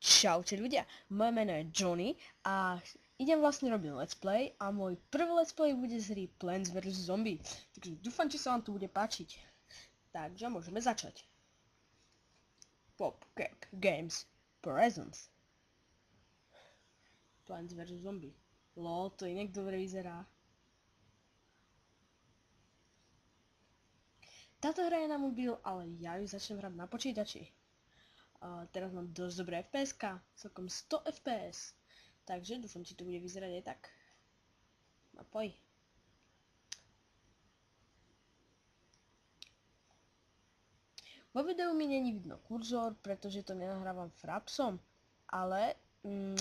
Čaute ľudia, moje meno je Johnny a idem vlastne robiť let's play a môj prvý let's play bude z hry Plants vs Zombie. Takže dúfam, že sa vám to bude páčiť. Takže môžeme začať. Popcake Games Presents Plants vs Zombie. Lol, to inak dobre vyzerá. Táto hra je na mobil, ale ja ju začnem hrať na počítači. Teraz mám dosť dobré FPS-ka, celkom 100 FPS. Takže dúfam, či to bude vyzerať aj tak. No poj. Vo videu mi není vidno kurzor, pretože to nenahrávam Frapsom, ale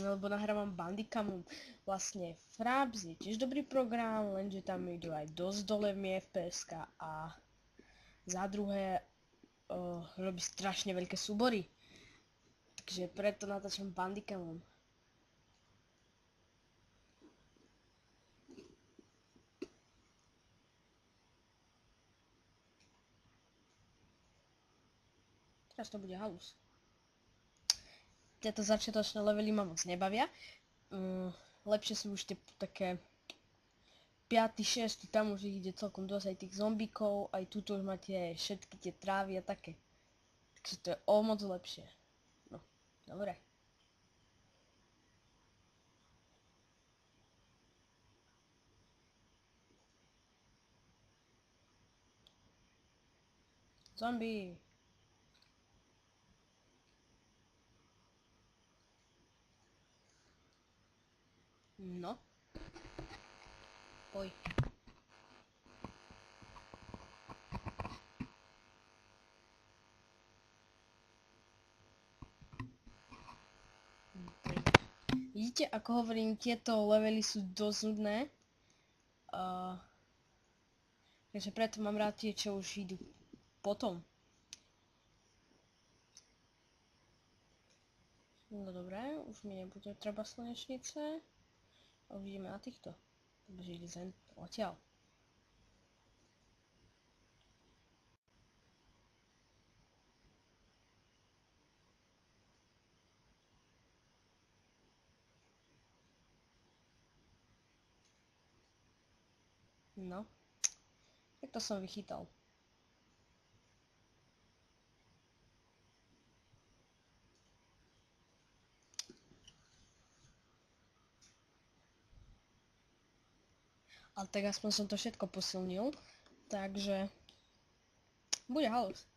lebo nahrávam Bandicamom. Vlastne Fraps je tiež dobrý program, lenže tam idú aj dosť dole mi FPS-ka a za druhé robí strašne veľké súbory. Takže preto natáčam Bandicamom. Teraz to bude halus. Tieto začiatočné levely ma moc nebavia. Lepšie sú už tie také 5., 6., tam už ide celkom dosť aj tých zombíkov, aj tuto už máte všetky tie trávy a také. Takže to je o moc lepšie. No, dobre. Zombie. No. Poj. Vidíte, ako hovorím, tieto levely sú dosť nudné. Takže preto mám rád tie, čo už idú potom. No dobré, už mi nebude treba slnečnice. A uvidíme na týchto. Takže ide zen odtiaľ. No. Tak to som vychytal. Ale tak aspoň som to všetko posilnil. Takže bude halus.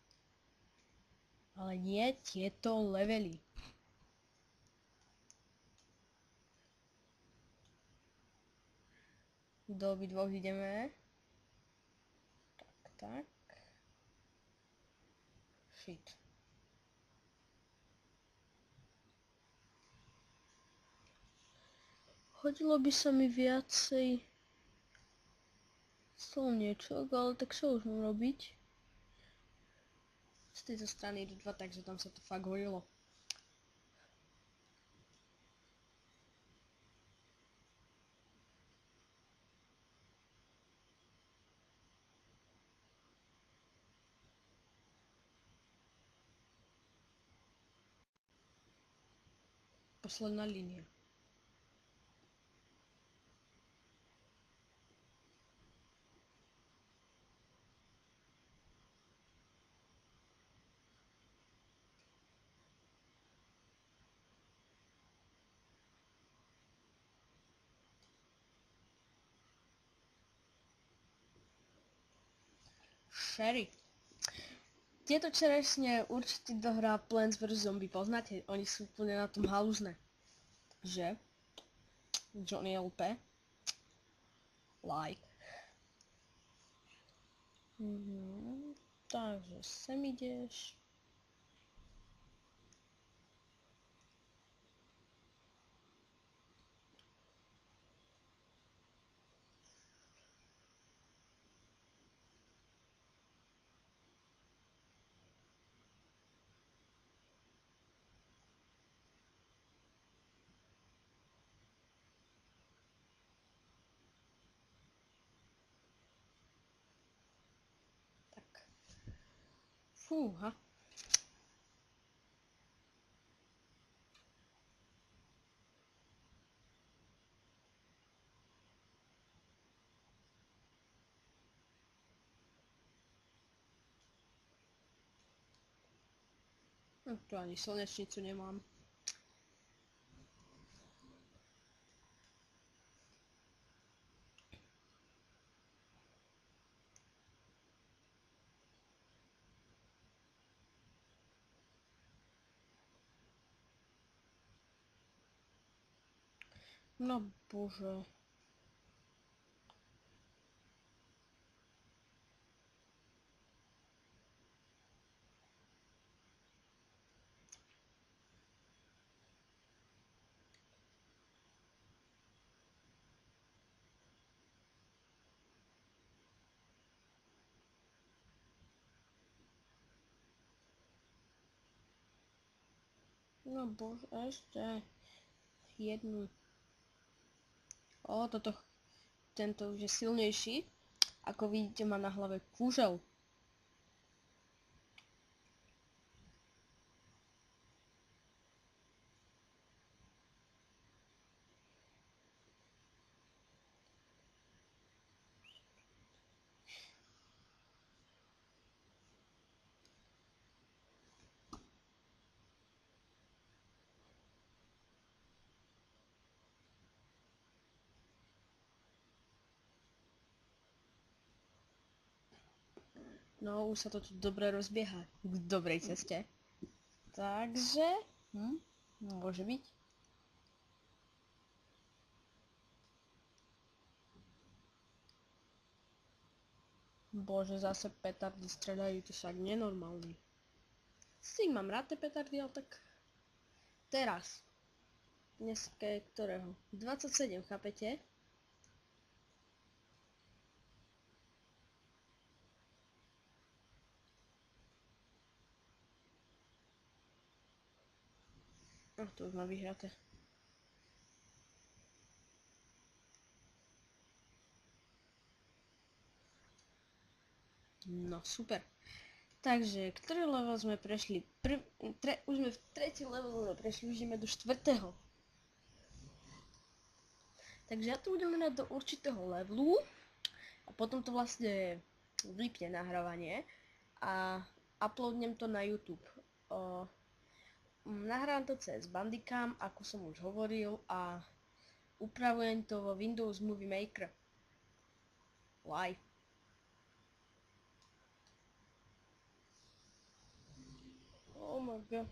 Ale nie tieto levely. Do obidvoch ideme. Tak. Shit. Hodilo by sa mi viacej slniečok, ale tak čo už mám robiť? Z tejto strany idú dva, takže tam sa to fakt hodilo. Posledná línia. Sherry. Tieto čerešne určite dohrá Plants vs Zombie, poznáte? Oni sú úplne na tom halúzne. Že? Johnny LP. Like. Takže sem ideš. Fúha. No, tu ani slnečnicu nemám. No bože. No bože, ešte jednu. Tento už je silnejší. Ako vidíte, má na hlave kúžel. No, už sa to tu dobre rozbieha. K dobrej ceste. Takže, môže byť. Bože, zase petardy strelajú, to však nenormálny. S tým mám rád tie petardy, ale tak teraz. Dneska je ktorého? 27, chápete? To už mám vyhraté. No, super. Takže, ktorý level sme prešli? Už sme v tretí level prešli, už ideme do štvrtého. Takže ja to budem hrať do určitého levelu a potom to vlastne vypne nahrávanie a uploadnem to na YouTube. Nahrám to cez Bandicam, ako som už hovoril, a upravujem to vo Windows Movie Maker live. Oh my god.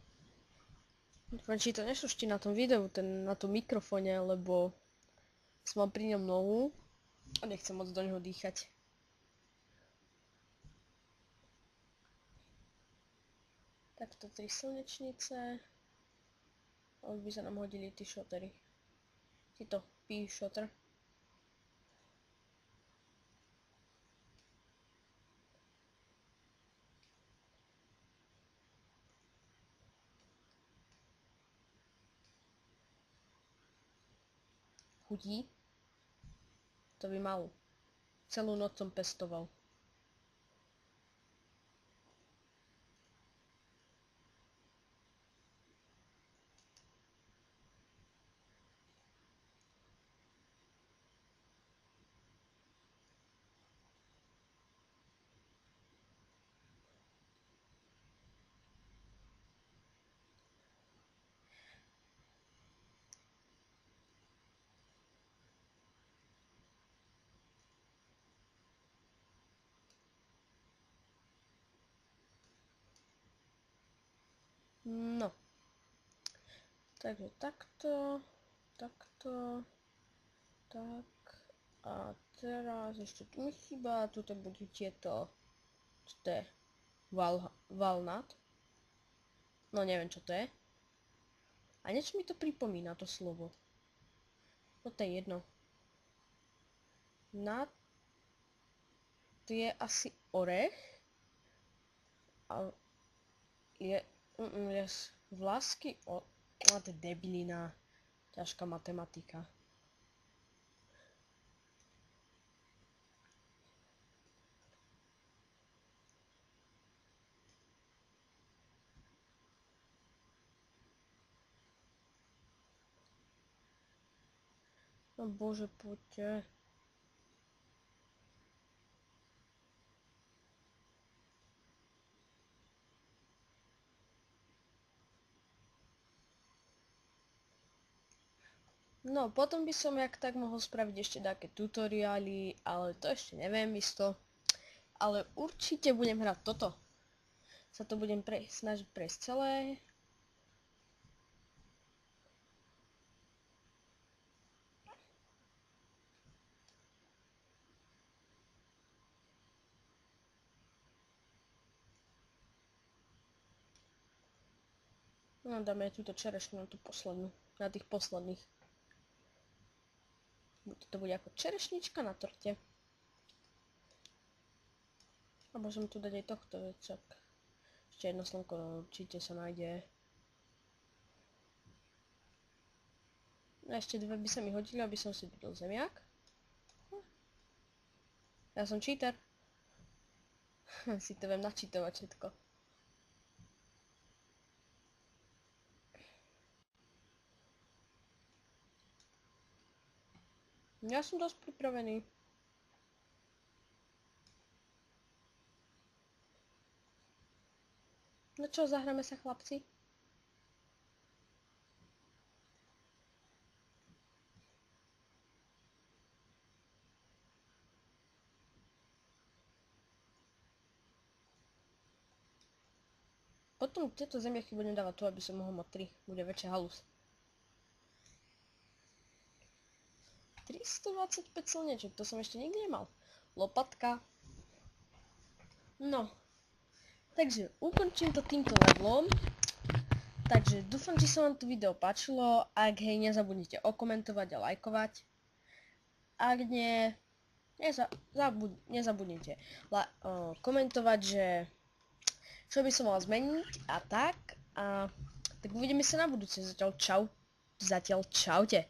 Dúfam, či to nešuští na tom videu, na tom mikrofóne, lebo som mal pri ňom nohu a nechcem moc do neho dýchať. Takto 3 slnečnice. A už by sa nám hodili tí šotery. Títo šoter. Chutí? To by malo. Celú noc som pestoval. No. Takže takto, takto, tak. A teraz ešte tu mi chýba, tuto budú tieto, čo to je, walnut. No neviem čo to je. A niečo mi to pripomína to slovo. No to je jedno. Nut je asi orech. A je vlásky to je debilina. Ťažká matematika. No bože, poďte. No, potom by som jak tak mohol spraviť ešte také tutoriály, ale to ešte neviem isto. Ale určite budem hrať toto. Sa to budem snažiť prejsť celé. No, dáme aj túto čerešňu na tú poslednú. Na tých posledných. To bude ako čerešnička na torte. A môžem tu dať aj tohto vecok. Ešte jedno slnko určite sa nájde. A ešte dve by sa mi hodili, aby som si dodal zemiak. Ja som cheater. Si to viem načítovať všetko. Ja som dosť pripravený. No čo, zahráme sa, chlapci? Potom tieto zemiaky budem dávať tu, aby som mohol mať 3. Bude väčšia halus. 325 slnečok, to som ešte nikdy nemal. Lopatka. No. Takže ukončím to týmto levelom. Takže dúfam, že sa vám to video páčilo. Ak hej, nezabudnite okomentovať a lajkovať. Ak nie, nezabudnite komentovať, že čo by som mal zmeniť a tak. Tak uvidíme sa na budúce. Zatiaľ čaute.